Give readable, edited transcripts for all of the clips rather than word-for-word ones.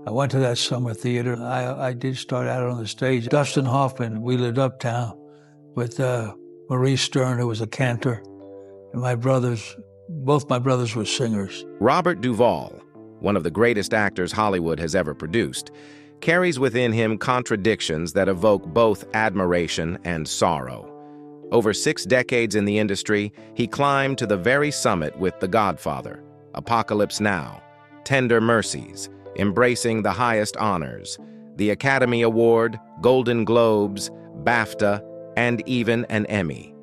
I went to that summer theater. I did start out on the stage. Dustin Hoffman, We Lived Uptown, with Maurice Stern, who was a cantor, and my brothers, both my brothers were singers. Robert Duvall, one of the greatest actors Hollywood has ever produced, carries within him contradictions that evoke both admiration and sorrow. Over 6 decades in the industry, he climbed to the very summit with The Godfather, Apocalypse Now, Tender Mercies, embracing the highest honors, the Academy Award, Golden Globes, BAFTA, and even an Emmy.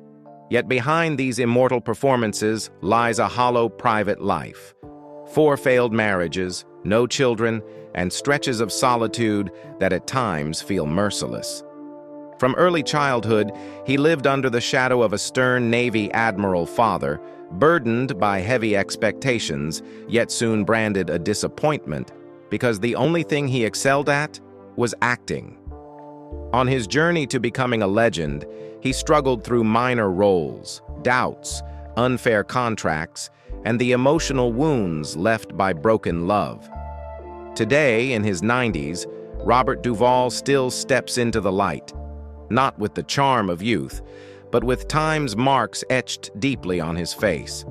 Yet behind these immortal performances lies a hollow private life. 4 failed marriages, no children, and stretches of solitude that at times feel merciless. From early childhood, he lived under the shadow of a stern Navy admiral father, burdened by heavy expectations, yet soon branded a disappointment because the only thing he excelled at was acting. On his journey to becoming a legend, he struggled through minor roles, doubts, unfair contracts, and the emotional wounds left by broken love. Today, in his 90s, Robert Duvall still steps into the light, not with the charm of youth, but with time's marks etched deeply on his face.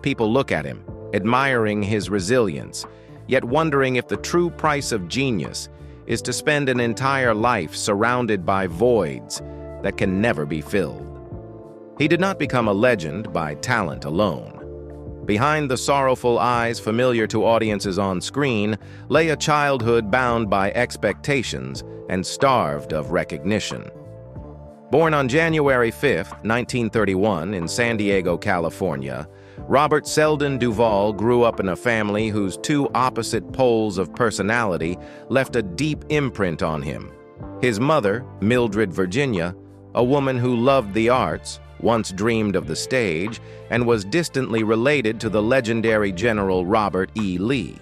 People look at him, admiring his resilience, yet wondering if the true price of genius is to spend an entire life surrounded by voids that can never be filled. He did not become a legend by talent alone. Behind the sorrowful eyes familiar to audiences on screen lay a childhood bound by expectations and starved of recognition. Born on January 5, 1931, in San Diego, California, Robert Seldon Duvall grew up in a family whose 2 opposite poles of personality left a deep imprint on him. His mother, Mildred Virginia, a woman who loved the arts, once dreamed of the stage, and was distantly related to the legendary General Robert E. Lee.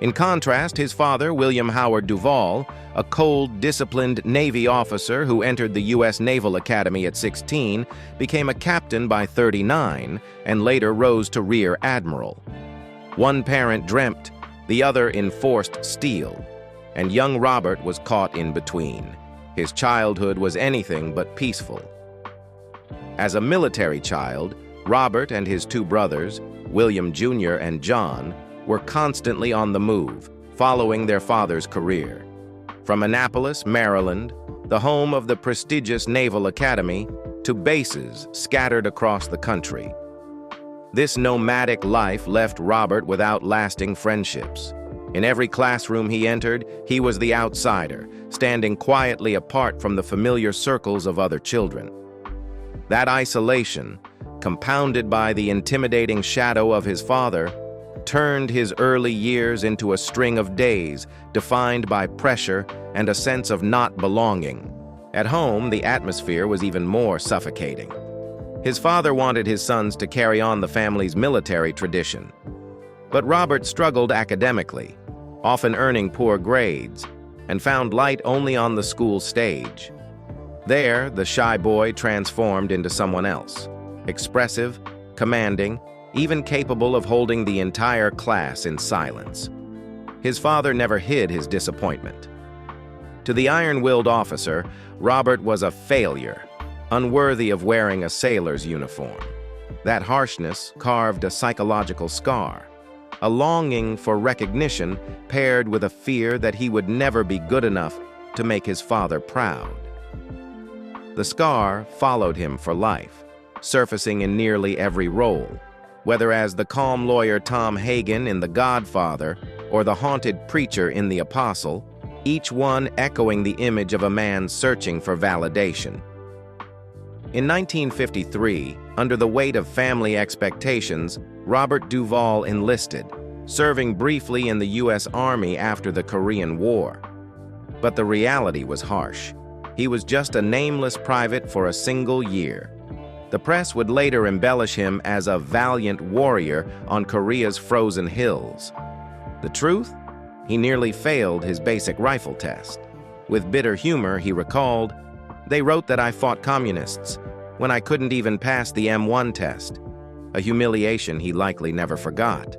In contrast, his father, William Howard Duvall, a cold, disciplined Navy officer who entered the U.S. Naval Academy at 16, became a captain by 39, and later rose to rear admiral. One parent dreamt, the other enforced steel, and young Robert was caught in between. His childhood was anything but peaceful. As a military child, Robert and his 2 brothers, William Jr. and John, were constantly on the move, following their father's career. From Annapolis, Maryland, the home of the prestigious Naval Academy, to bases scattered across the country. This nomadic life left Robert without lasting friendships. In every classroom he entered, he was the outsider, standing quietly apart from the familiar circles of other children. That isolation, compounded by the intimidating shadow of his father, turned his early years into a string of days defined by pressure and a sense of not belonging. At home, the atmosphere was even more suffocating. His father wanted his sons to carry on the family's military tradition. But Robert struggled academically, often earning poor grades, and found light only on the school stage. There, the shy boy transformed into someone else, expressive, commanding, even capable of holding the entire class in silence. His father never hid his disappointment. To the iron-willed officer, Robert was a failure, unworthy of wearing a sailor's uniform. That harshness carved a psychological scar, a longing for recognition paired with a fear that he would never be good enough to make his father proud. The scar followed him for life, surfacing in nearly every role, whether as the calm lawyer Tom Hagen in The Godfather or the haunted preacher in The Apostle, each one echoing the image of a man searching for validation. In 1953, under the weight of family expectations, Robert Duvall enlisted, serving briefly in the U.S. Army after the Korean War. But the reality was harsh. He was just a nameless private for a single year. The press would later embellish him as a valiant warrior on Korea's frozen hills. The truth? He nearly failed his basic rifle test. With bitter humor, he recalled, "They wrote that I fought communists when I couldn't even pass the M1 test," a humiliation he likely never forgot.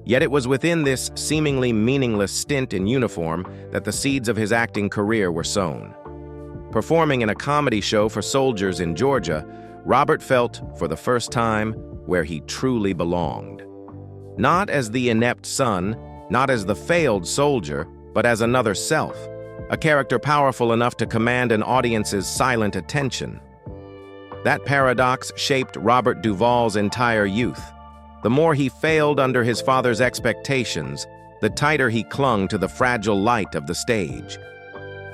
Yet it was within this seemingly meaningless stint in uniform that the seeds of his acting career were sown. Performing in a comedy show for soldiers in Georgia, Robert felt, for the first time, where he truly belonged. Not as the inept son, not as the failed soldier, but as another self, a character powerful enough to command an audience's silent attention. That paradox shaped Robert Duvall's entire youth. The more he failed under his father's expectations, the tighter he clung to the fragile light of the stage.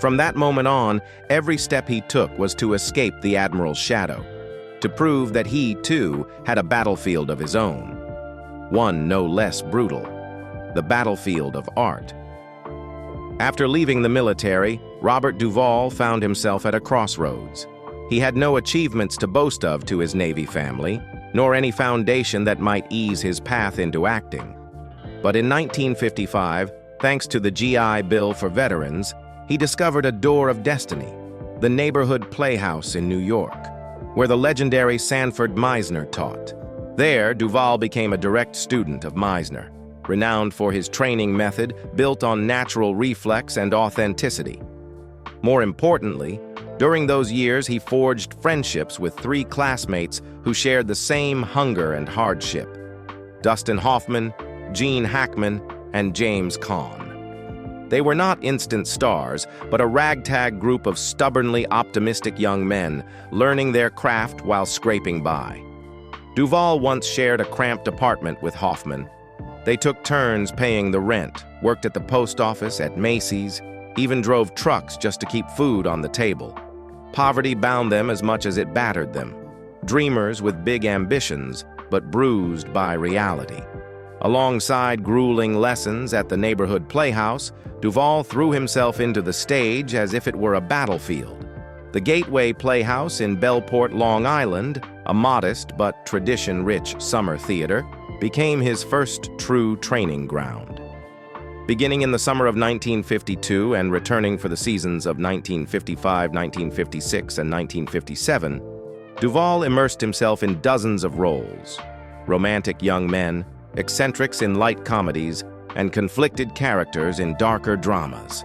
From that moment on, every step he took was to escape the admiral's shadow, to prove that he, too, had a battlefield of his own. One no less brutal, the battlefield of art. After leaving the military, Robert Duvall found himself at a crossroads. He had no achievements to boast of to his Navy family, nor any foundation that might ease his path into acting. But in 1955, thanks to the GI Bill for veterans, he discovered a door of destiny, the neighborhood playhouse in New York, where the legendary Sanford Meisner taught. There, Duvall became a direct student of Meisner, renowned for his training method built on natural reflex and authenticity. More importantly, during those years he forged friendships with 3 classmates who shared the same hunger and hardship: Dustin Hoffman, Gene Hackman, and James Caan. They were not instant stars, but a ragtag group of stubbornly optimistic young men, learning their craft while scraping by. Duvall once shared a cramped apartment with Hoffman. They took turns paying the rent, worked at the post office, at Macy's, even drove trucks just to keep food on the table. Poverty bound them as much as it battered them. Dreamers with big ambitions, but bruised by reality. Alongside grueling lessons at the neighborhood playhouse, Duvall threw himself into the stage as if it were a battlefield. The Gateway Playhouse in Bellport, Long Island, a modest but tradition-rich summer theater, became his first true training ground. Beginning in the summer of 1952 and returning for the seasons of 1955, 1956, and 1957, Duvall immersed himself in dozens of roles: romantic young men, eccentrics in light comedies, and conflicted characters in darker dramas.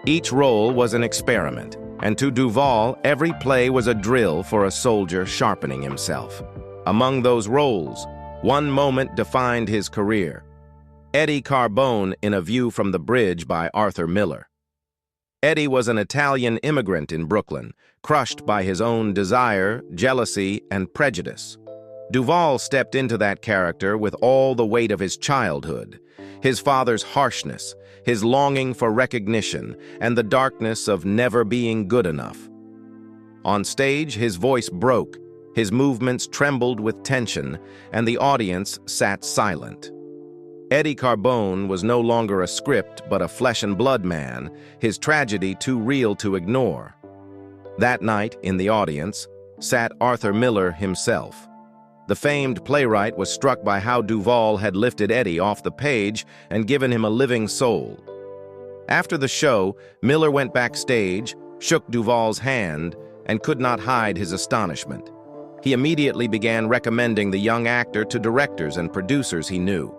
Each role was an experiment, and to Duvall, every play was a drill for a soldier sharpening himself. Among those roles, one moment defined his career: Eddie Carbone in A View from the Bridge by Arthur Miller. Eddie was an Italian immigrant in Brooklyn, crushed by his own desire, jealousy, and prejudice. Duvall stepped into that character with all the weight of his childhood, his father's harshness, his longing for recognition, and the darkness of never being good enough. On stage, his voice broke, his movements trembled with tension, and the audience sat silent. Eddie Carbone was no longer a script but a flesh-and-blood man, his tragedy too real to ignore. That night, in the audience, sat Arthur Miller himself. The famed playwright was struck by how Duvall had lifted Eddie off the page and given him a living soul. After the show, Miller went backstage, shook Duvall's hand, and could not hide his astonishment. He immediately began recommending the young actor to directors and producers he knew.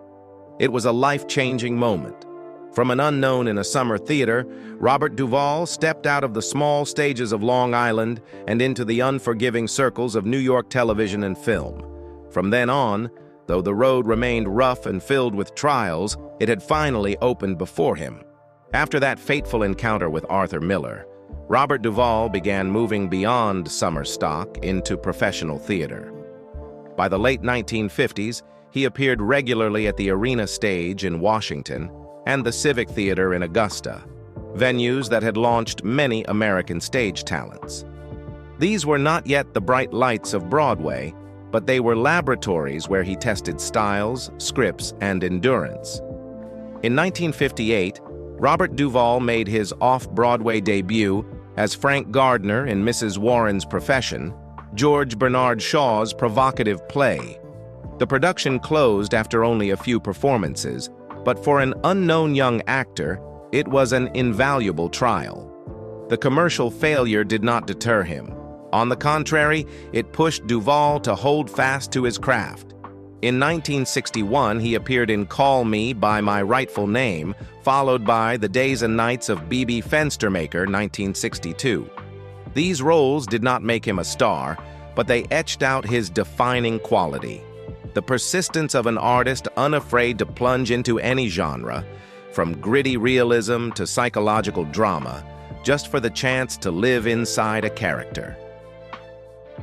It was a life-changing moment. From an unknown in a summer theater, Robert Duvall stepped out of the small stages of Long Island and into the unforgiving circles of New York television and film. From then on, though the road remained rough and filled with trials, it had finally opened before him. After that fateful encounter with Arthur Miller, Robert Duvall began moving beyond summer stock into professional theater. By the late 1950s, he appeared regularly at the Arena Stage in Washington and the Civic Theater in Augusta, venues that had launched many American stage talents. These were not yet the bright lights of Broadway, but they were laboratories where he tested styles, scripts, and endurance. In 1958, Robert Duvall made his off-Broadway debut as Frank Gardner in Mrs. Warren's Profession, George Bernard Shaw's provocative play. The production closed after only a few performances, but for an unknown young actor, it was an invaluable trial. The commercial failure did not deter him. On the contrary, it pushed Duvall to hold fast to his craft. In 1961, he appeared in Call Me by My Rightful Name, followed by The Days and Nights of B.B. Fenstermaker, 1962. These roles did not make him a star, but they etched out his defining quality: the persistence of an artist unafraid to plunge into any genre, from gritty realism to psychological drama, just for the chance to live inside a character.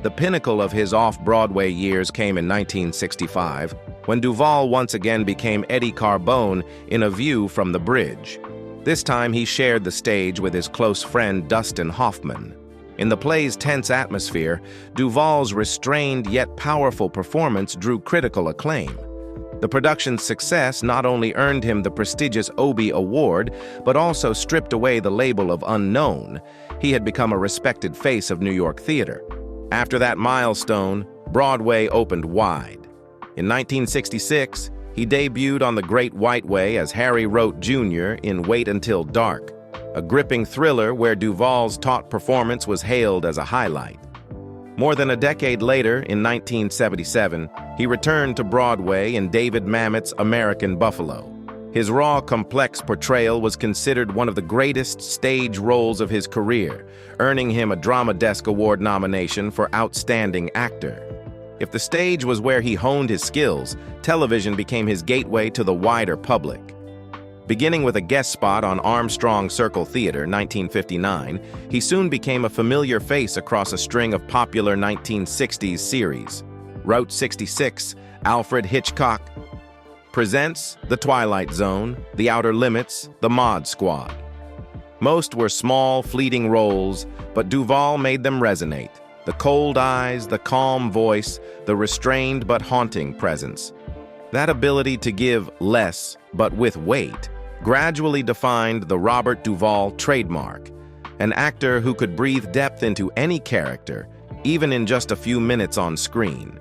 The pinnacle of his off-Broadway years came in 1965, when Duvall once again became Eddie Carbone in A View from the Bridge. This time he shared the stage with his close friend Dustin Hoffman. In the play's tense atmosphere, Duvall's restrained yet powerful performance drew critical acclaim. The production's success not only earned him the prestigious Obie Award, but also stripped away the label of unknown. He had become a respected face of New York theater. After that milestone, Broadway opened wide. In 1966, he debuted on the Great White Way as Harry Rote Jr. in Wait Until Dark, a gripping thriller where Duvall's taut performance was hailed as a highlight. More than a decade later, in 1977, he returned to Broadway in David Mamet's American Buffalo. His raw, complex portrayal was considered one of the greatest stage roles of his career, earning him a Drama Desk Award nomination for Outstanding Actor. If the stage was where he honed his skills, television became his gateway to the wider public. Beginning with a guest spot on Armstrong Circle Theater, 1959, he soon became a familiar face across a string of popular 1960s series. Route 66, Alfred Hitchcock Presents, The Twilight Zone, The Outer Limits, The Mod Squad. Most were small, fleeting roles, but Duvall made them resonate. The cold eyes, the calm voice, the restrained but haunting presence. That ability to give less, but with weight, gradually defined the Robert Duvall trademark, an actor who could breathe depth into any character, even in just a few minutes on screen.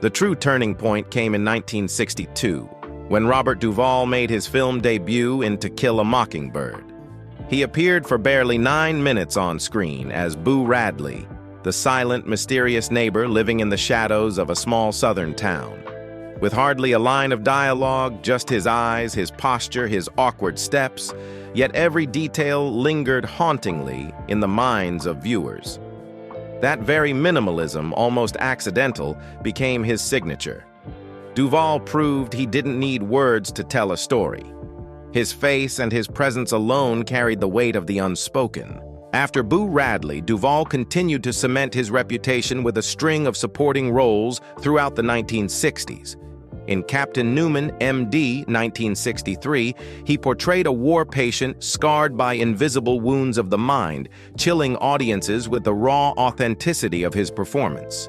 The true turning point came in 1962, when Robert Duvall made his film debut in To Kill a Mockingbird. He appeared for barely 9 minutes on screen as Boo Radley, the silent, mysterious neighbor living in the shadows of a small southern town. With hardly a line of dialogue, just his eyes, his posture, his awkward steps, yet every detail lingered hauntingly in the minds of viewers. That very minimalism, almost accidental, became his signature. Duvall proved he didn't need words to tell a story. His face and his presence alone carried the weight of the unspoken. After Boo Radley, Duvall continued to cement his reputation with a string of supporting roles throughout the 1960s. In Captain Newman, M.D., 1963, he portrayed a war patient scarred by invisible wounds of the mind, chilling audiences with the raw authenticity of his performance.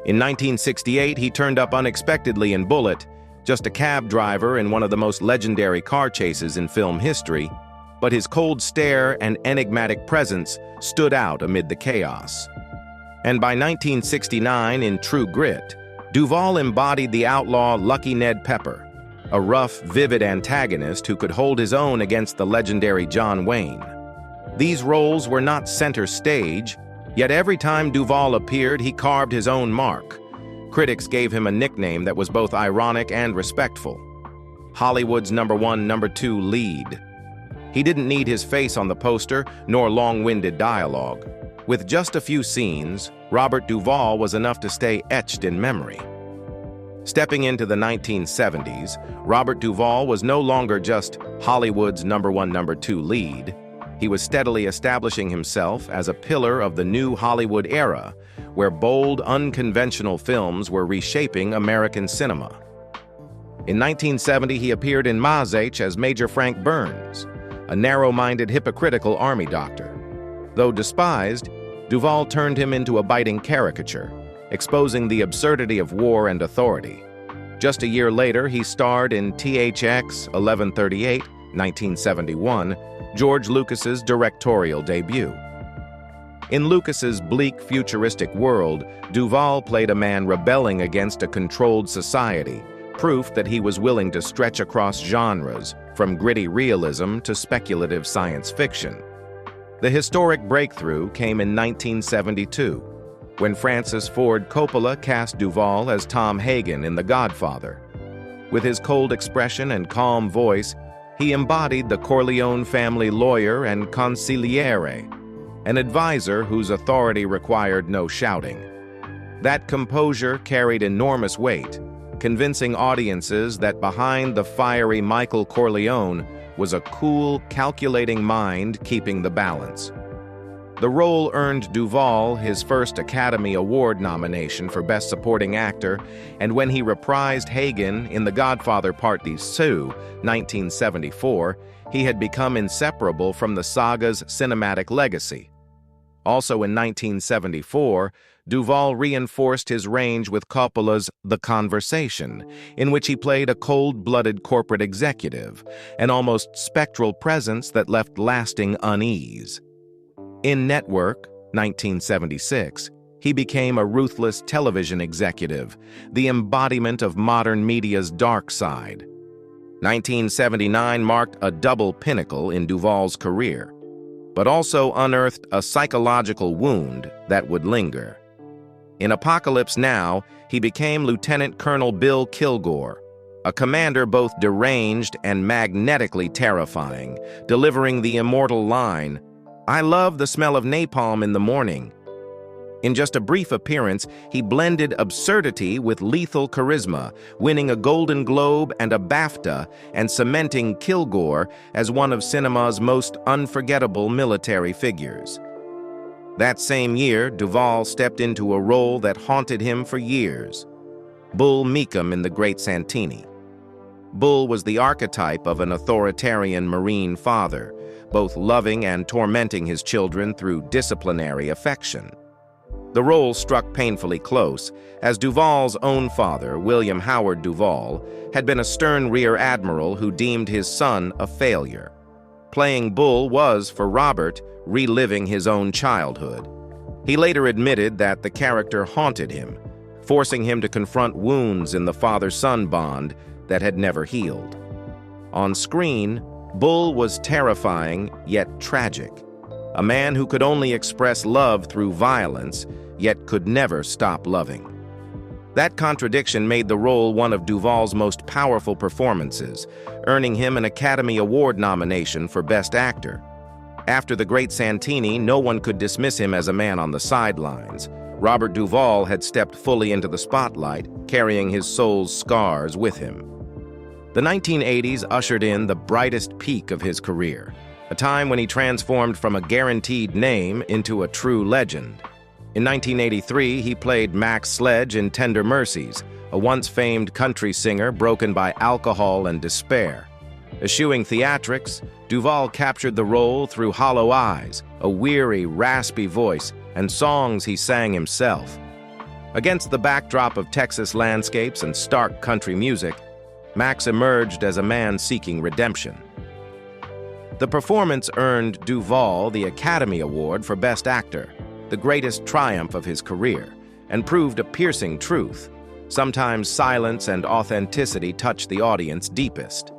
In 1968, he turned up unexpectedly in Bullitt, just a cab driver in one of the most legendary car chases in film history, but his cold stare and enigmatic presence stood out amid the chaos. And by 1969, in True Grit, Duvall embodied the outlaw Lucky Ned Pepper, a rough, vivid antagonist who could hold his own against the legendary John Wayne. These roles were not center stage, yet every time Duvall appeared, he carved his own mark. Critics gave him a nickname that was both ironic and respectful: Hollywood's #1, #2 lead. He didn't need his face on the poster, nor long-winded dialogue. With just a few scenes, Robert Duvall was enough to stay etched in memory. Stepping into the 1970s, Robert Duvall was no longer just Hollywood's #1, #2 lead. He was steadily establishing himself as a pillar of the new Hollywood era, where bold, unconventional films were reshaping American cinema. In 1970, he appeared in Mazach as Major Frank Burns, a narrow-minded, hypocritical army doctor. Though despised, Duvall turned him into a biting caricature, exposing the absurdity of war and authority. Just a year later, he starred in THX 1138, 1971, George Lucas's directorial debut. In Lucas's bleak, futuristic world, Duvall played a man rebelling against a controlled society, proof that he was willing to stretch across genres, from gritty realism to speculative science fiction. The historic breakthrough came in 1972. when Francis Ford Coppola cast Duvall as Tom Hagen in The Godfather. With his cold expression and calm voice, he embodied the Corleone family lawyer and consigliere, an advisor whose authority required no shouting. That composure carried enormous weight, convincing audiences that behind the fiery Michael Corleone was a cool, calculating mind keeping the balance. The role earned Duvall his first Academy Award nomination for Best Supporting Actor, and when he reprised Hagen in The Godfather Part II, 1974, he had become inseparable from the saga's cinematic legacy. Also in 1974, Duvall reinforced his range with Coppola's The Conversation, in which he played a cold-blooded corporate executive, an almost spectral presence that left lasting unease. In Network, 1976, he became a ruthless television executive, the embodiment of modern media's dark side. 1979 marked a double pinnacle in Duvall's career, but also unearthed a psychological wound that would linger. In Apocalypse Now, he became Lieutenant Colonel Bill Kilgore, a commander both deranged and magnetically terrifying, delivering the immortal line, "I love the smell of napalm in the morning." In just a brief appearance, he blended absurdity with lethal charisma, winning a Golden Globe and a BAFTA and cementing Kilgore as one of cinema's most unforgettable military figures. That same year, Duvall stepped into a role that haunted him for years: Bull Meekum in The Great Santini. Bull was the archetype of an authoritarian Marine father, both loving and tormenting his children through disciplinary affection. The role struck painfully close, as Duvall's own father, William Howard Duvall, had been a stern rear admiral who deemed his son a failure. Playing Bull was, for Robert, reliving his own childhood. He later admitted that the character haunted him, forcing him to confront wounds in the father-son bond that had never healed. On screen, Bull was terrifying yet tragic, a man who could only express love through violence, yet could never stop loving. That contradiction made the role one of Duvall's most powerful performances, earning him an Academy Award nomination for Best Actor. After The Great Santini, no one could dismiss him as a man on the sidelines. Robert Duvall had stepped fully into the spotlight, carrying his soul's scars with him. The 1980s ushered in the brightest peak of his career, a time when he transformed from a guaranteed name into a true legend. In 1983, he played Max Sledge in Tender Mercies, a once-famed country singer broken by alcohol and despair. Eschewing theatrics, Duvall captured the role through hollow eyes, a weary, raspy voice, and songs he sang himself. Against the backdrop of Texas landscapes and stark country music, Max emerged as a man seeking redemption. The performance earned Duvall the Academy Award for Best Actor, the greatest triumph of his career, and proved a piercing truth. Sometimes silence and authenticity touch the audience deepest.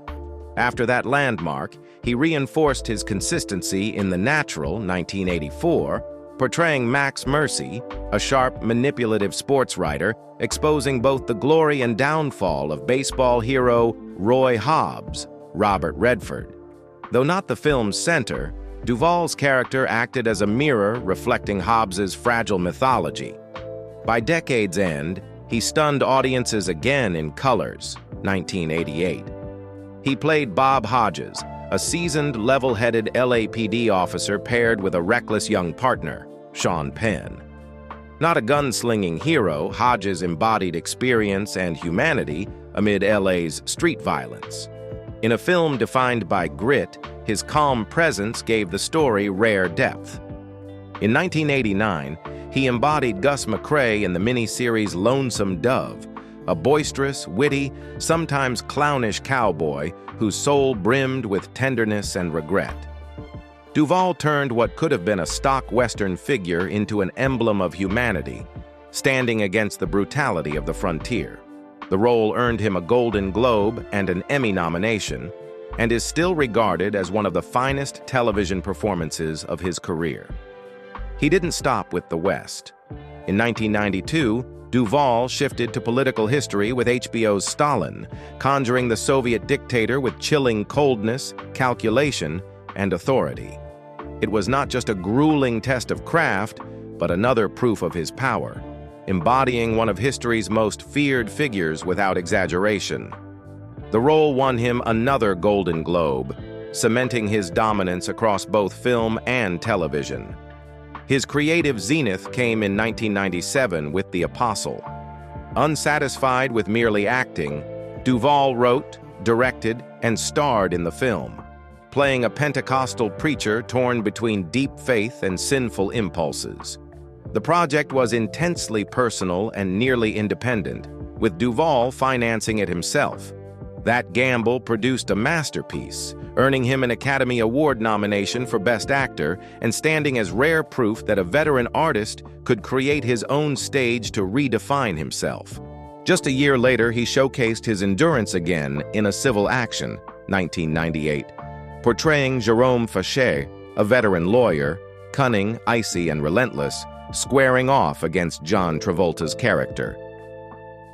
After that landmark, he reinforced his consistency in The Natural, 1984, portraying Max Mercy, a sharp, manipulative sports writer, exposing both the glory and downfall of baseball hero Roy Hobbs, Robert Redford. Though not the film's center, Duvall's character acted as a mirror reflecting Hobbs's fragile mythology. By decade's end, he stunned audiences again in Colors, 1988. He played Bob Hodges, a seasoned, level-headed LAPD officer paired with a reckless young partner, Sean Penn. Not a gunslinging hero, Hodges embodied experience and humanity amid LA's street violence. In a film defined by grit, his calm presence gave the story rare depth. In 1989, he embodied Gus McCrae in the miniseries Lonesome Dove, a boisterous, witty, sometimes clownish cowboy whose soul brimmed with tenderness and regret. Duvall turned what could have been a stock Western figure into an emblem of humanity, standing against the brutality of the frontier. The role earned him a Golden Globe and an Emmy nomination, and is still regarded as one of the finest television performances of his career. He didn't stop with the West. In 1992, Duvall shifted to political history with HBO's Stalin, conjuring the Soviet dictator with chilling coldness, calculation, and authority. It was not just a grueling test of craft, but another proof of his power, embodying one of history's most feared figures without exaggeration. The role won him another Golden Globe, cementing his dominance across both film and television. His creative zenith came in 1997 with The Apostle. Unsatisfied with merely acting, Duvall wrote, directed, and starred in the film, playing a Pentecostal preacher torn between deep faith and sinful impulses. The project was intensely personal and nearly independent, with Duvall financing it himself. That gamble produced a masterpiece, earning him an Academy Award nomination for Best Actor and standing as rare proof that a veteran artist could create his own stage to redefine himself. Just a year later, he showcased his endurance again in A Civil Action, 1998, portraying Jérôme Fachet, a veteran lawyer, cunning, icy, and relentless, squaring off against John Travolta's character.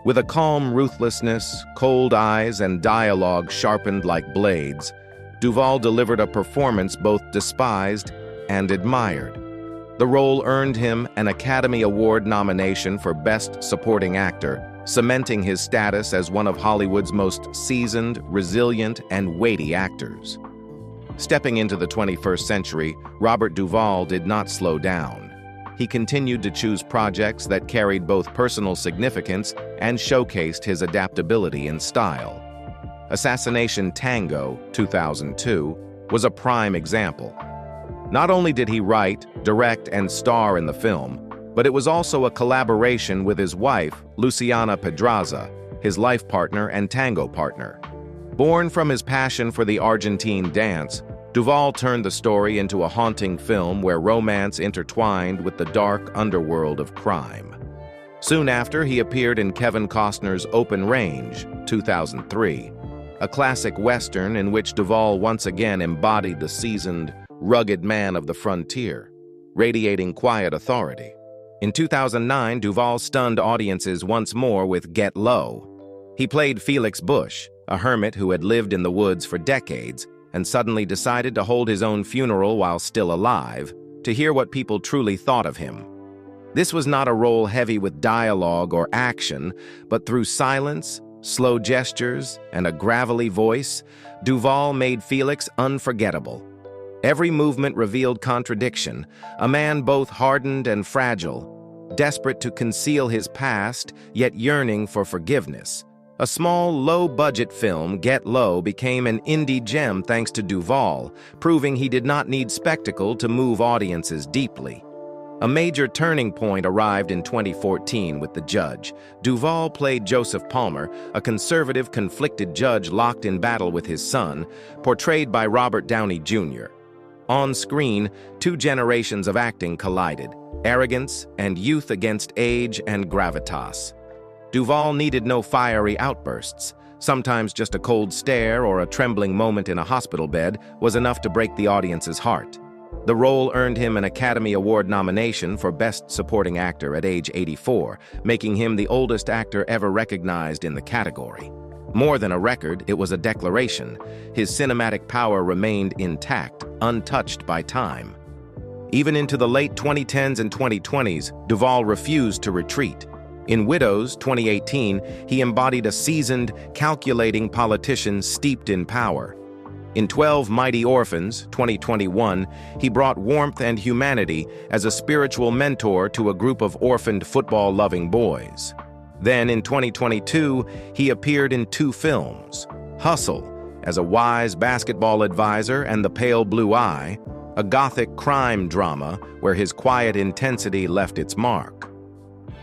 With a calm ruthlessness, cold eyes, and dialogue sharpened like blades, Duvall delivered a performance both despised and admired. The role earned him an Academy Award nomination for Best Supporting Actor, cementing his status as one of Hollywood's most seasoned, resilient, and weighty actors. Stepping into the 21st century, Robert Duvall did not slow down. He continued to choose projects that carried both personal significance and showcased his adaptability and style. Assassination Tango, 2002, was a prime example. Not only did he write, direct, and star in the film, but it was also a collaboration with his wife, Luciana Pedraza, his life partner and tango partner. Born from his passion for the Argentine dance, Duvall turned the story into a haunting film where romance intertwined with the dark underworld of crime. Soon after, he appeared in Kevin Costner's Open Range, 2003, a classic Western in which Duvall once again embodied the seasoned, rugged man of the frontier, radiating quiet authority. In 2009, Duvall stunned audiences once more with Get Low. He played Felix Bush, a hermit who had lived in the woods for decades and suddenly decided to hold his own funeral while still alive, to hear what people truly thought of him. This was not a role heavy with dialogue or action, but through silence, slow gestures, and a gravelly voice, Duvall made Felix unforgettable. Every movement revealed contradiction, a man both hardened and fragile, desperate to conceal his past, yet yearning for forgiveness. A small, low-budget film, Get Low, became an indie gem thanks to Duvall, proving he did not need spectacle to move audiences deeply. A major turning point arrived in 2014 with The Judge. Duvall played Joseph Palmer, a conservative, conflicted judge locked in battle with his son, portrayed by Robert Downey Jr. On screen, two generations of acting collided, arrogance and youth against age and gravitas. Duvall needed no fiery outbursts. Sometimes just a cold stare or a trembling moment in a hospital bed was enough to break the audience's heart. The role earned him an Academy Award nomination for Best Supporting Actor at age 84, making him the oldest actor ever recognized in the category. More than a record, it was a declaration. His cinematic power remained intact, untouched by time. Even into the late 2010s and 2020s, Duvall refused to retreat. In Widows, 2018, he embodied a seasoned, calculating politician steeped in power. In 12 Mighty Orphans, 2021, he brought warmth and humanity as a spiritual mentor to a group of orphaned football-loving boys. Then, in 2022, he appeared in two films, Hustle, as a wise basketball advisor, and The Pale Blue Eye, a gothic crime drama where his quiet intensity left its mark.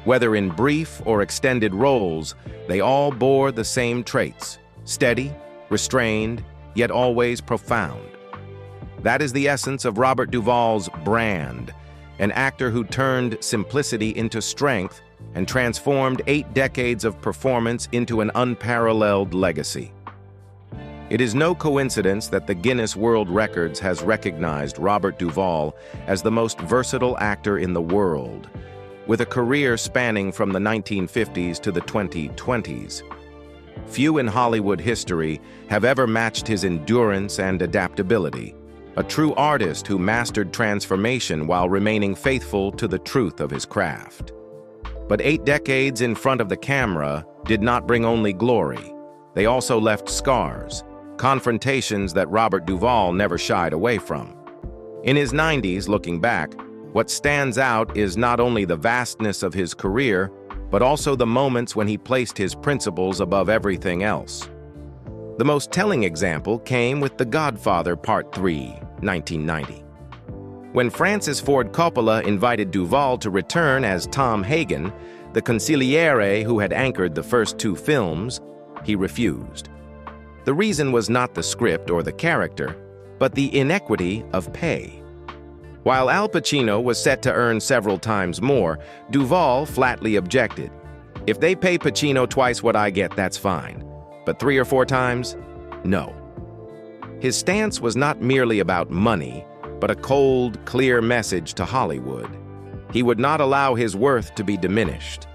Whether in brief or extended roles, they all bore the same traits: steady, restrained, yet always profound. That is the essence of Robert Duvall's brand, an actor who turned simplicity into strength and transformed 8 decades of performance into an unparalleled legacy. It is no coincidence that the Guinness World Records has recognized Robert Duvall as the most versatile actor in the world. with a career spanning from the 1950s to the 2020s. Few in Hollywood history have ever matched his endurance and adaptability, a true artist who mastered transformation while remaining faithful to the truth of his craft. But 8 decades in front of the camera did not bring only glory. They also left scars, confrontations that Robert Duvall never shied away from. In his 90s, looking back, what stands out is not only the vastness of his career, but also the moments when he placed his principles above everything else. The most telling example came with The Godfather Part III, 1990. When Francis Ford Coppola invited Duvall to return as Tom Hagen, the consigliere who had anchored the first 2 films, he refused. The reason was not the script or the character, but the inequity of pay. While Al Pacino was set to earn several times more, Duvall flatly objected. If they pay Pacino twice what I get, that's fine. But 3 or 4 times? No. His stance was not merely about money, but a cold, clear message to Hollywood. He would not allow his worth to be diminished.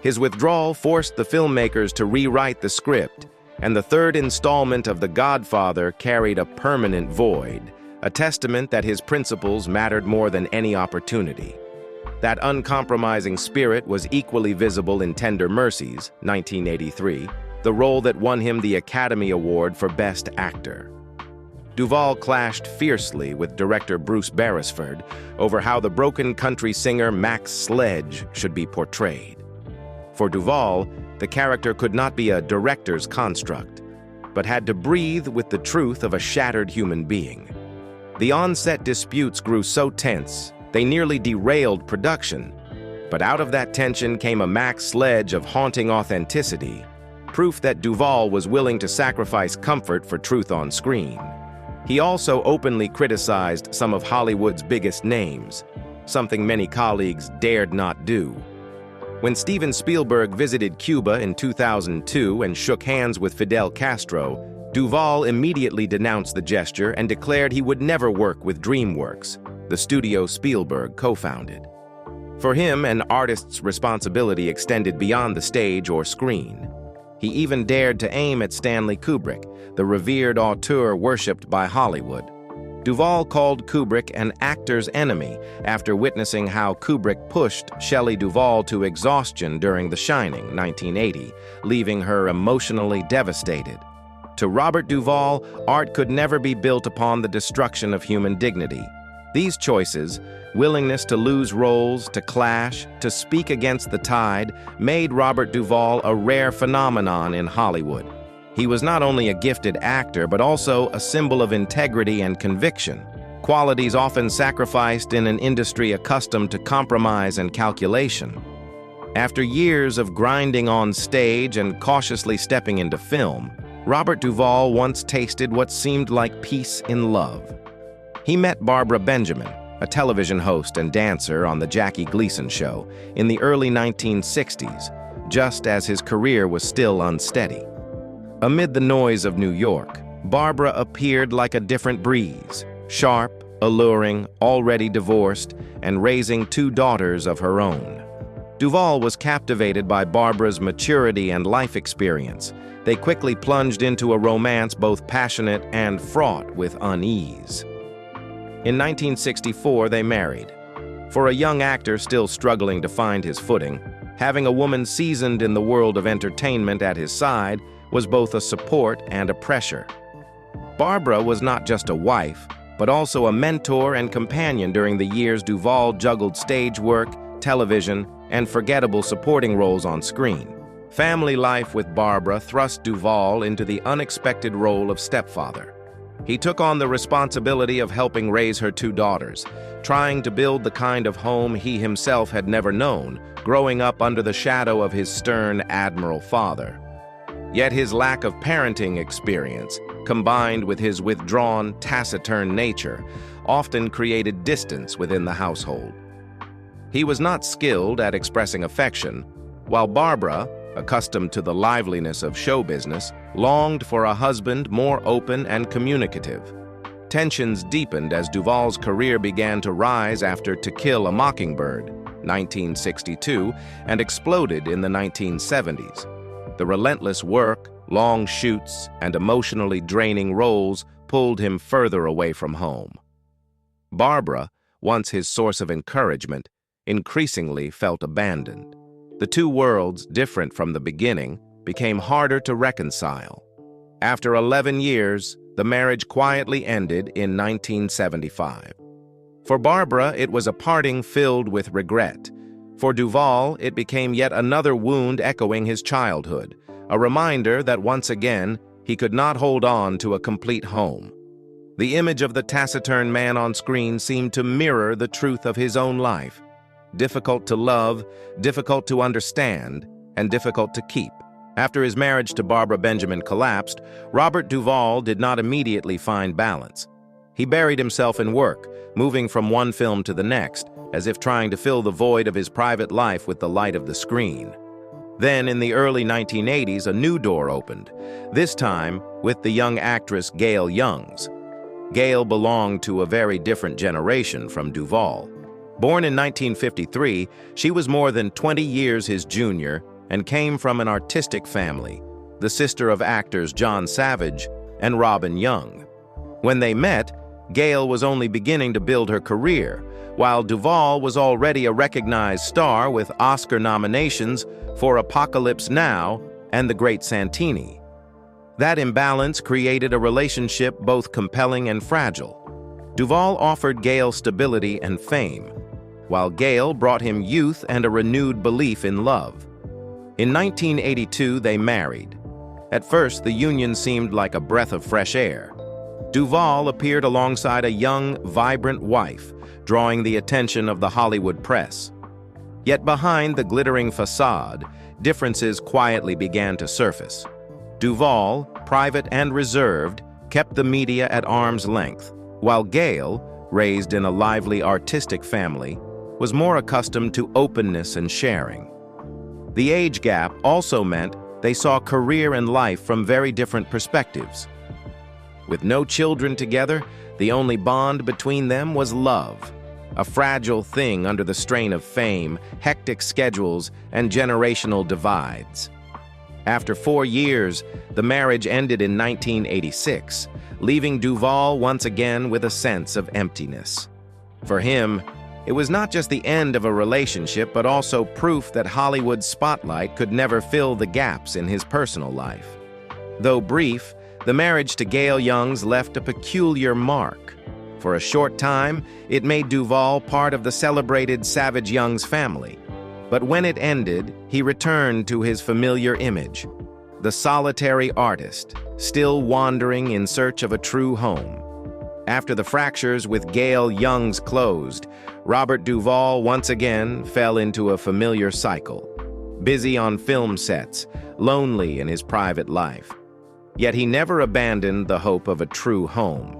His withdrawal forced the filmmakers to rewrite the script, and the 3rd installment of The Godfather carried a permanent void, a testament that his principles mattered more than any opportunity. That uncompromising spirit was equally visible in Tender Mercies, 1983, the role that won him the Academy Award for Best Actor. Duvall clashed fiercely with director Bruce Beresford over how the broken country singer Max Sledge should be portrayed. For Duvall, the character could not be a director's construct, but had to breathe with the truth of a shattered human being. The on-set disputes grew so tense, they nearly derailed production. But out of that tension came a Max Sledge of haunting authenticity, proof that Duvall was willing to sacrifice comfort for truth on screen. He also openly criticized some of Hollywood's biggest names, something many colleagues dared not do. When Steven Spielberg visited Cuba in 2002 and shook hands with Fidel Castro, Duvall immediately denounced the gesture and declared he would never work with DreamWorks, the studio Spielberg co-founded. For him, an artist's responsibility extended beyond the stage or screen. He even dared to aim at Stanley Kubrick, the revered auteur worshipped by Hollywood. Duvall called Kubrick an actor's enemy after witnessing how Kubrick pushed Shelley Duvall to exhaustion during The Shining, 1980, leaving her emotionally devastated. To Robert Duvall, art could never be built upon the destruction of human dignity. These choices, willingness to lose roles, to clash, to speak against the tide, made Robert Duvall a rare phenomenon in Hollywood. He was not only a gifted actor, but also a symbol of integrity and conviction, qualities often sacrificed in an industry accustomed to compromise and calculation. After years of grinding on stage and cautiously stepping into film, Robert Duvall once tasted what seemed like peace in love. He met Barbara Benjamin, a television host and dancer on The Jackie Gleason Show, in the early 1960s, just as his career was still unsteady. Amid the noise of New York, Barbara appeared like a different breeze, sharp, alluring, already divorced, and raising 2 daughters of her own. Duvall was captivated by Barbara's maturity and life experience. They quickly plunged into a romance both passionate and fraught with unease. In 1964, they married. For a young actor still struggling to find his footing, having a woman seasoned in the world of entertainment at his side was both a support and a pressure. Barbara was not just a wife, but also a mentor and companion during the years Duvall juggled stage work, television, and forgettable supporting roles on screen. Family life with Barbara thrust Duvall into the unexpected role of stepfather. He took on the responsibility of helping raise her 2 daughters, trying to build the kind of home he himself had never known, growing up under the shadow of his stern admiral father. Yet his lack of parenting experience, combined with his withdrawn, taciturn nature, often created distance within the household. He was not skilled at expressing affection, while Barbara, accustomed to the liveliness of show business, longed for a husband more open and communicative. Tensions deepened as Duvall's career began to rise after To Kill a Mockingbird, 1962, and exploded in the 1970s. The relentless work, long shoots, and emotionally draining roles pulled him further away from home. Barbara, once his source of encouragement, increasingly felt abandoned. The two worlds, different from the beginning, became harder to reconcile. After 11 years, the marriage quietly ended in 1975. For Barbara, it was a parting filled with regret. For Duvall, it became yet another wound echoing his childhood, a reminder that once again, he could not hold on to a complete home. The image of the taciturn man on screen seemed to mirror the truth of his own life. Difficult to love, difficult to understand, and difficult to keep. After his marriage to Barbara Benjamin collapsed, Robert Duvall did not immediately find balance. He buried himself in work, moving from one film to the next, as if trying to fill the void of his private life with the light of the screen. Then, in the early 1980s, a new door opened, this time with the young actress Gail Youngs. Gail belonged to a very different generation from Duvall. Born in 1953, she was more than 20 years his junior and came from an artistic family, the sister of actors John Savage and Robin Young. When they met, Gail was only beginning to build her career, while Duvall was already a recognized star with Oscar nominations for Apocalypse Now and The Great Santini. That imbalance created a relationship both compelling and fragile. Duvall offered Gail stability and fame, while Gail brought him youth and a renewed belief in love. In 1982, they married. At first, the union seemed like a breath of fresh air. Duvall appeared alongside a young, vibrant wife, drawing the attention of the Hollywood press. Yet behind the glittering facade, differences quietly began to surface. Duvall, private and reserved, kept the media at arm's length, while Gail, raised in a lively artistic family, was more accustomed to openness and sharing. The age gap also meant they saw career and life from very different perspectives. With no children together, the only bond between them was love, a fragile thing under the strain of fame, hectic schedules, and generational divides. After 4 years, the marriage ended in 1986, leaving Duvall once again with a sense of emptiness. For him, it was not just the end of a relationship, but also proof that Hollywood's spotlight could never fill the gaps in his personal life. Though brief, the marriage to Gail Youngs left a peculiar mark. For a short time, it made Duvall part of the celebrated Savage Youngs family. But when it ended, he returned to his familiar image, the solitary artist, still wandering in search of a true home. After the fractures with Gail Youngs closed, Robert Duvall once again fell into a familiar cycle, busy on film sets, lonely in his private life. Yet he never abandoned the hope of a true home.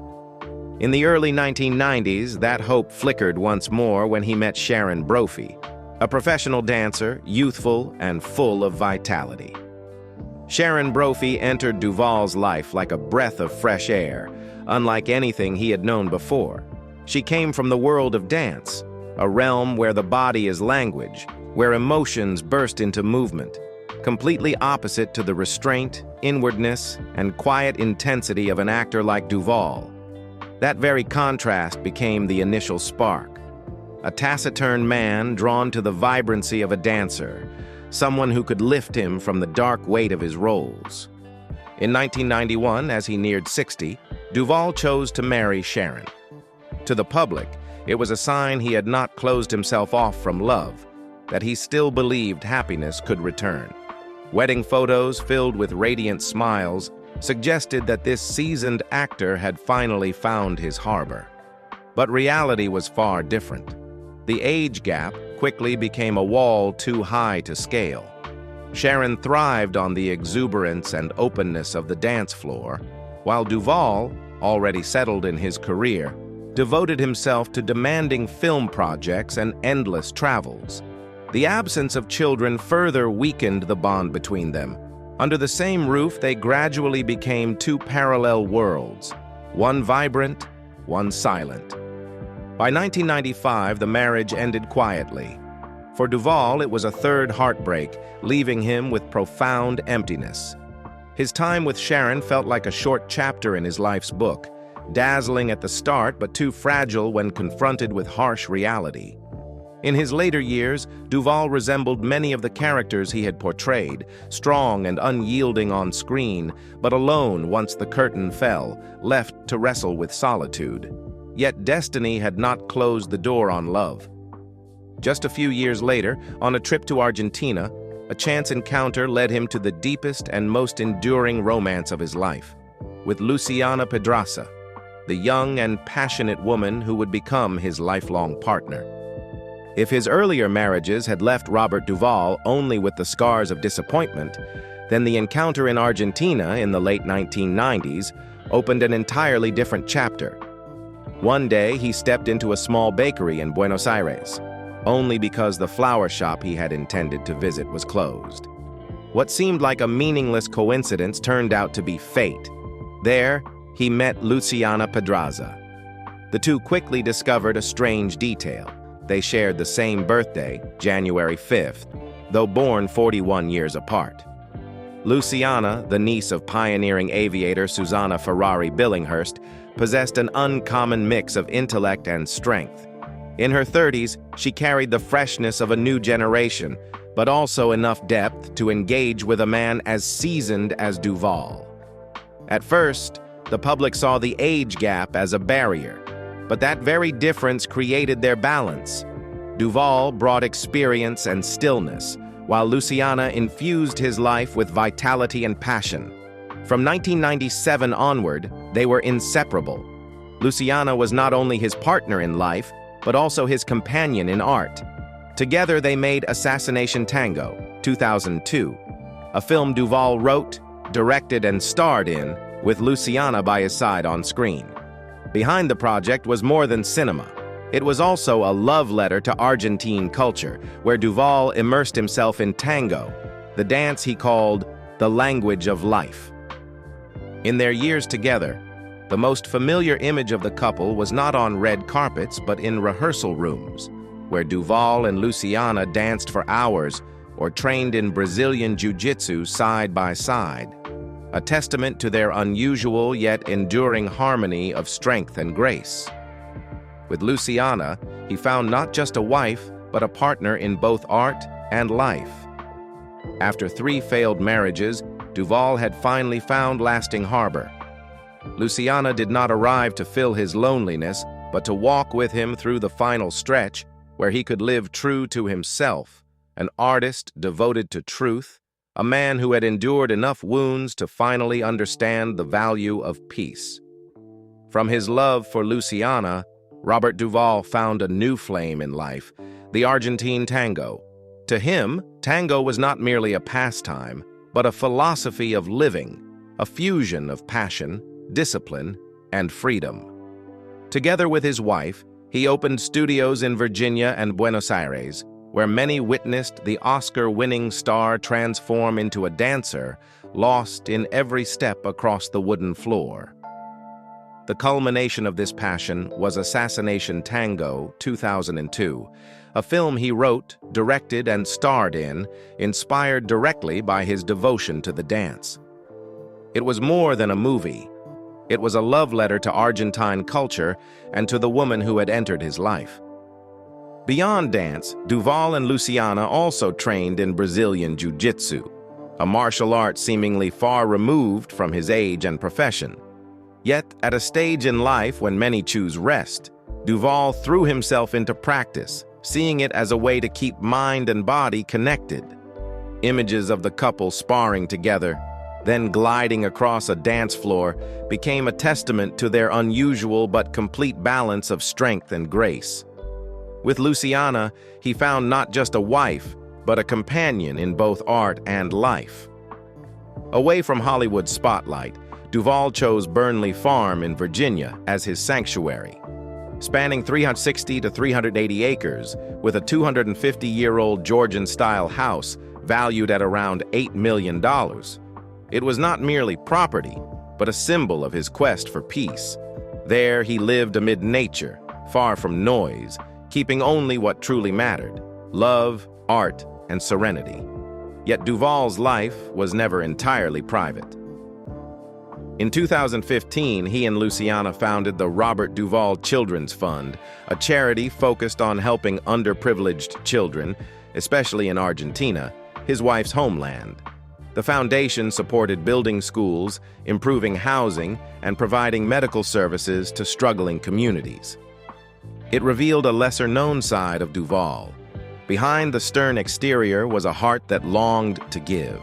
In the early 1990s, that hope flickered once more when he met Sharon Brophy, a professional dancer, youthful and full of vitality. Sharon Brophy entered Duvall's life like a breath of fresh air, unlike anything he had known before. She came from the world of dance, a realm where the body is language, where emotions burst into movement, completely opposite to the restraint, inwardness, and quiet intensity of an actor like Duvall. That very contrast became the initial spark. A taciturn man drawn to the vibrancy of a dancer, someone who could lift him from the dark weight of his roles. In 1991, as he neared 60, Duvall chose to marry Sharon. To the public, it was a sign he had not closed himself off from love, that he still believed happiness could return. Wedding photos filled with radiant smiles suggested that this seasoned actor had finally found his harbor. But reality was far different. The age gap quickly became a wall too high to scale. Sharon thrived on the exuberance and openness of the dance floor, while Duvall, already settled in his career, devoted himself to demanding film projects and endless travels. The absence of children further weakened the bond between them. Under the same roof, they gradually became two parallel worlds, one vibrant, one silent. By 1995, the marriage ended quietly. For Duvall, it was a third heartbreak, leaving him with profound emptiness. His time with Sharon felt like a short chapter in his life's book, dazzling at the start but too fragile when confronted with harsh reality. In his later years, Duvall resembled many of the characters he had portrayed, strong and unyielding on screen, but alone once the curtain fell, left to wrestle with solitude. Yet destiny had not closed the door on love. Just a few years later, on a trip to Argentina, a chance encounter led him to the deepest and most enduring romance of his life, with Luciana Pedraza, the young and passionate woman who would become his lifelong partner. If his earlier marriages had left Robert Duvall only with the scars of disappointment, then the encounter in Argentina in the late 1990s opened an entirely different chapter. One day, he stepped into a small bakery in Buenos Aires, only because the flower shop he had intended to visit was closed. What seemed like a meaningless coincidence turned out to be fate. There, he met Luciana Pedraza. The two quickly discovered a strange detail. They shared the same birthday, January 5th, though born 41 years apart. Luciana, the niece of pioneering aviator Susanna Ferrari Billinghurst, possessed an uncommon mix of intellect and strength. In her 30s, she carried the freshness of a new generation, but also enough depth to engage with a man as seasoned as Duvall. At first, the public saw the age gap as a barrier, but that very difference created their balance. Duvall brought experience and stillness, while Luciana infused his life with vitality and passion. From 1997 onward, they were inseparable. Luciana was not only his partner in life, but also his companion in art. Together they made Assassination Tango, 2002, a film Duvall wrote, directed, and starred in, with Luciana by his side on screen. Behind the project was more than cinema. It was also a love letter to Argentine culture, where Duvall immersed himself in tango, the dance he called the language of life. In their years together, the most familiar image of the couple was not on red carpets, but in rehearsal rooms, where Duvall and Luciana danced for hours or trained in Brazilian jiu-jitsu side by side, a testament to their unusual yet enduring harmony of strength and grace. With Luciana, he found not just a wife, but a partner in both art and life. After 3 failed marriages, Duvall had finally found lasting harbor. Luciana did not arrive to fill his loneliness, but to walk with him through the final stretch, where he could live true to himself, an artist devoted to truth, a man who had endured enough wounds to finally understand the value of peace. From his love for Luciana, Robert Duvall found a new flame in life, the Argentine tango. To him, tango was not merely a pastime, but a philosophy of living, a fusion of passion, discipline, and freedom. Together with his wife, he opened studios in Virginia and Buenos Aires, where many witnessed the Oscar-winning star transform into a dancer, lost in every step across the wooden floor. The culmination of this passion was Assassination Tango, 2002, a film he wrote, directed, and starred in, inspired directly by his devotion to the dance. It was more than a movie. It was a love letter to Argentine culture and to the woman who had entered his life. Beyond dance, Duvall and Luciana also trained in Brazilian jiu-jitsu, a martial art seemingly far removed from his age and profession. Yet, at a stage in life when many choose rest, Duvall threw himself into practice, seeing it as a way to keep mind and body connected. Images of the couple sparring together, then gliding across a dance floor, became a testament to their unusual but complete balance of strength and grace. With Luciana, he found not just a wife, but a companion in both art and life. Away from Hollywood's spotlight, Duvall chose Burnley Farm in Virginia as his sanctuary. Spanning 360 to 380 acres, with a 250-year-old Georgian-style house valued at around $8 million, it was not merely property, but a symbol of his quest for peace. There he lived amid nature, far from noise, keeping only what truly mattered: love, art, and serenity. Yet Duvall's life was never entirely private. In 2015, he and Luciana founded the Robert Duvall Children's Fund, a charity focused on helping underprivileged children, especially in Argentina, his wife's homeland. The foundation supported building schools, improving housing, and providing medical services to struggling communities. It revealed a lesser-known side of Duvall. Behind the stern exterior was a heart that longed to give.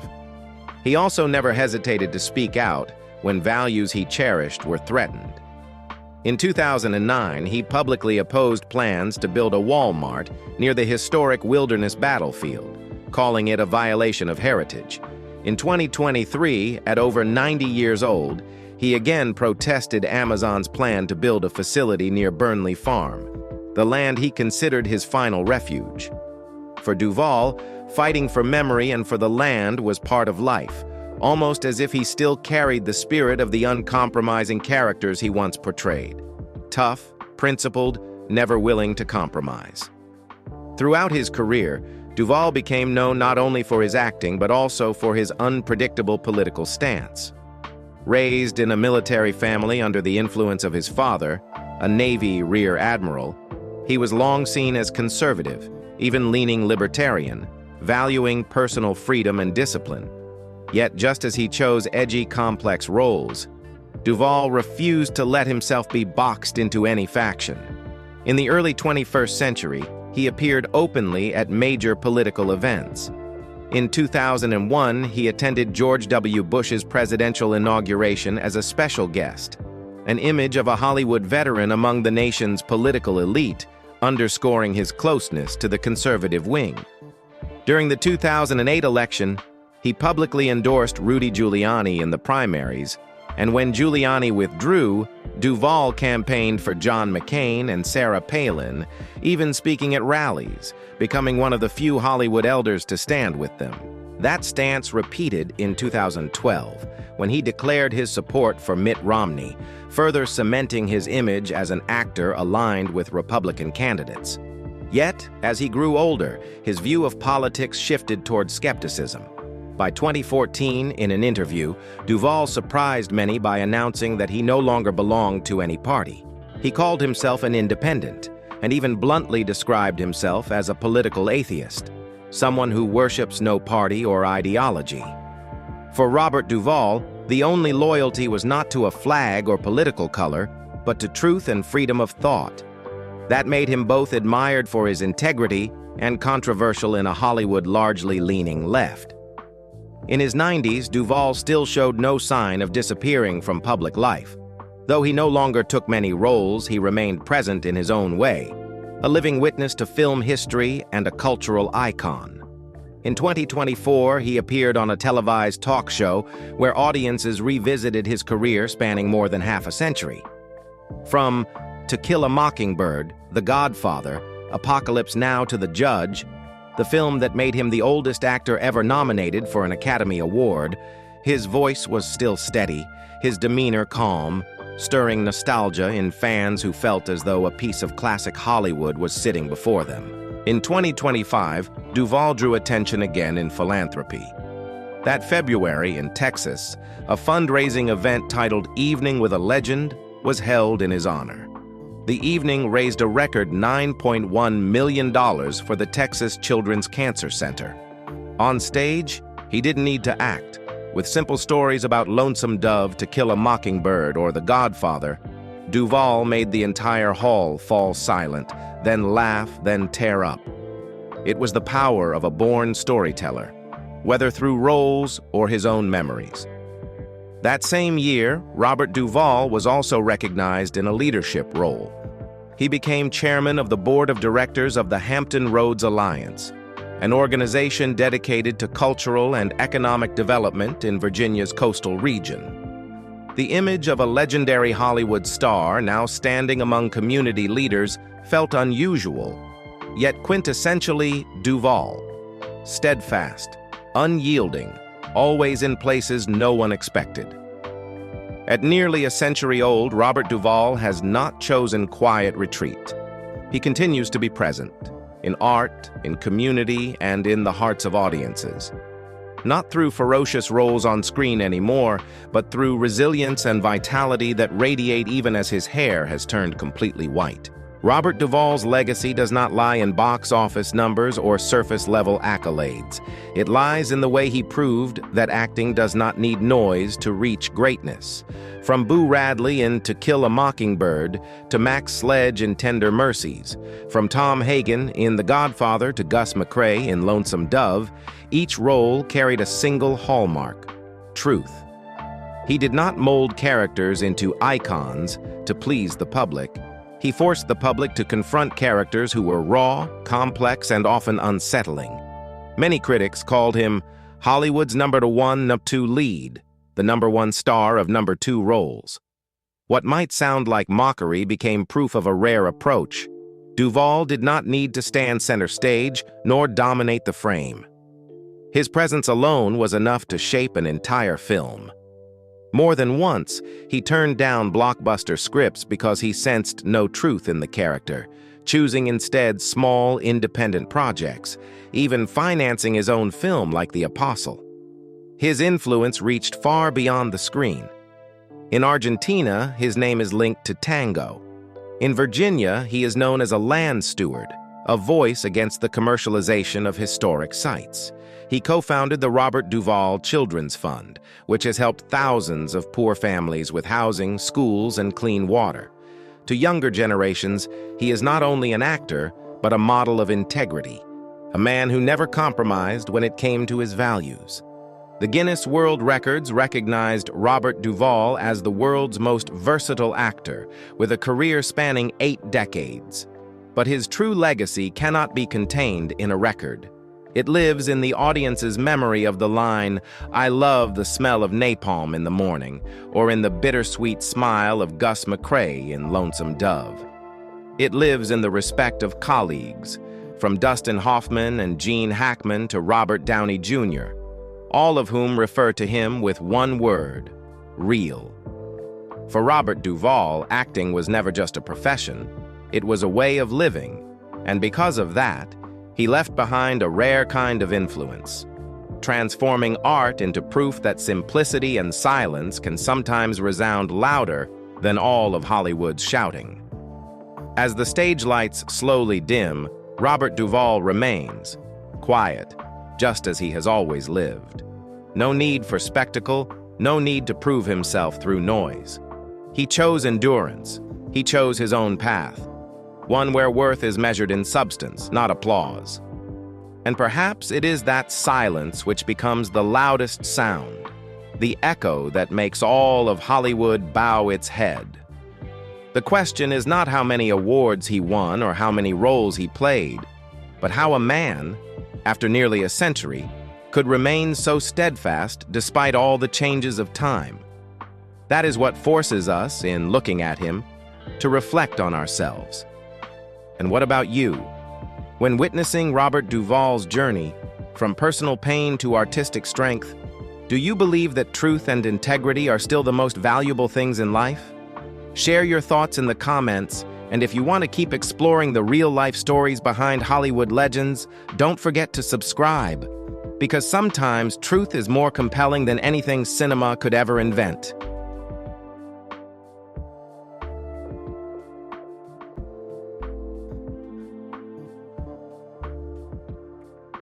He also never hesitated to speak out when values he cherished were threatened. In 2009, he publicly opposed plans to build a Walmart near the historic Wilderness Battlefield, calling it a violation of heritage. In 2023, at over 90 years old, he again protested Amazon's plan to build a facility near Burnley Farm, the land he considered his final refuge. For Duvall, fighting for memory and for the land was part of life, almost as if he still carried the spirit of the uncompromising characters he once portrayed. Tough, principled, never willing to compromise. Throughout his career, Duvall became known not only for his acting but also for his unpredictable political stance. Raised in a military family under the influence of his father, a Navy rear admiral, he was long seen as conservative, even leaning libertarian, valuing personal freedom and discipline. Yet just as he chose edgy, complex roles, Duvall refused to let himself be boxed into any faction. In the early 21st century, he appeared openly at major political events. In 2001, he attended George W. Bush's presidential inauguration as a special guest, an image of a Hollywood veteran among the nation's political elite, underscoring his closeness to the conservative wing. During the 2008 election, he publicly endorsed Rudy Giuliani in the primaries, and when Giuliani withdrew, Duvall campaigned for John McCain and Sarah Palin, even speaking at rallies, becoming one of the few Hollywood elders to stand with them. That stance repeated in 2012, when he declared his support for Mitt Romney, further cementing his image as an actor aligned with Republican candidates. Yet, as he grew older, his view of politics shifted toward skepticism. By 2014, in an interview, Duvall surprised many by announcing that he no longer belonged to any party. He called himself an independent, and even bluntly described himself as a political atheist, someone who worships no party or ideology. For Robert Duvall, the only loyalty was not to a flag or political color, but to truth and freedom of thought. That made him both admired for his integrity and controversial in a Hollywood largely leaning left. In his 90s, Duvall still showed no sign of disappearing from public life. Though he no longer took many roles, he remained present in his own way, a living witness to film history and a cultural icon. In 2024, he appeared on a televised talk show where audiences revisited his career spanning more than half a century. From To Kill a Mockingbird, The Godfather, Apocalypse Now to The Judge, the film that made him the oldest actor ever nominated for an Academy Award, his voice was still steady, his demeanor calm, stirring nostalgia in fans who felt as though a piece of classic Hollywood was sitting before them. In 2025, Duvall drew attention again in philanthropy. That February in Texas, a fundraising event titled Evening with a Legend was held in his honor. The evening raised a record $9.1 million for the Texas Children's Cancer Center. On stage, he didn't need to act. With simple stories about Lonesome Dove, To Kill a Mockingbird, or The Godfather, Duvall made the entire hall fall silent, then laugh, then tear up. It was the power of a born storyteller, whether through roles or his own memories. That same year, Robert Duvall was also recognized in a leadership role. He became chairman of the board of directors of the Hampton Roads Alliance, an organization dedicated to cultural and economic development in Virginia's coastal region. The image of a legendary Hollywood star now standing among community leaders felt unusual, yet quintessentially Duvall. Steadfast, unyielding, always in places no one expected. At nearly a century old, Robert Duvall has not chosen quiet retreat. He continues to be present, in art, in community, and in the hearts of audiences. Not through ferocious roles on screen anymore, but through resilience and vitality that radiate even as his hair has turned completely white. Robert Duvall's legacy does not lie in box office numbers or surface-level accolades. It lies in the way he proved that acting does not need noise to reach greatness. From Boo Radley in To Kill a Mockingbird to Max Sledge in Tender Mercies, from Tom Hagen in The Godfather to Gus McCrae in Lonesome Dove, each role carried a single hallmark: truth. He did not mold characters into icons to please the public. He forced the public to confront characters who were raw, complex, and often unsettling. Many critics called him Hollywood's #1, #2 lead, the #1 star of #2 roles. What might sound like mockery became proof of a rare approach. Duvall did not need to stand center stage nor dominate the frame. His presence alone was enough to shape an entire film. More than once, he turned down blockbuster scripts because he sensed no truth in the character, choosing instead small, independent projects, even financing his own film like The Apostle. His influence reached far beyond the screen. In Argentina, his name is linked to tango. In Virginia, he is known as a land steward, a voice against the commercialization of historic sites. He co-founded the Robert Duvall Children's Fund, which has helped thousands of poor families with housing, schools, and clean water. To younger generations, he is not only an actor, but a model of integrity, a man who never compromised when it came to his values. The Guinness World Records recognized Robert Duvall as the world's most versatile actor, with a career spanning 8 decades. But his true legacy cannot be contained in a record. It lives in the audience's memory of the line, "I love the smell of napalm in the morning," or in the bittersweet smile of Gus McCrae in Lonesome Dove. It lives in the respect of colleagues, from Dustin Hoffman and Gene Hackman to Robert Downey Jr., all of whom refer to him with one word: real. For Robert Duvall, acting was never just a profession, it was a way of living, and because of that, he left behind a rare kind of influence, transforming art into proof that simplicity and silence can sometimes resound louder than all of Hollywood's shouting. As the stage lights slowly dim, Robert Duvall remains, quiet, just as he has always lived. No need for spectacle, no need to prove himself through noise. He chose endurance. He chose his own path, one where worth is measured in substance, not applause. And perhaps it is that silence which becomes the loudest sound, the echo that makes all of Hollywood bow its head. The question is not how many awards he won or how many roles he played, but how a man, after nearly a century, could remain so steadfast despite all the changes of time. That is what forces us, in looking at him, to reflect on ourselves. And what about you? When witnessing Robert Duvall's journey, from personal pain to artistic strength, do you believe that truth and integrity are still the most valuable things in life? Share your thoughts in the comments, and if you want to keep exploring the real-life stories behind Hollywood legends, don't forget to subscribe, because sometimes truth is more compelling than anything cinema could ever invent.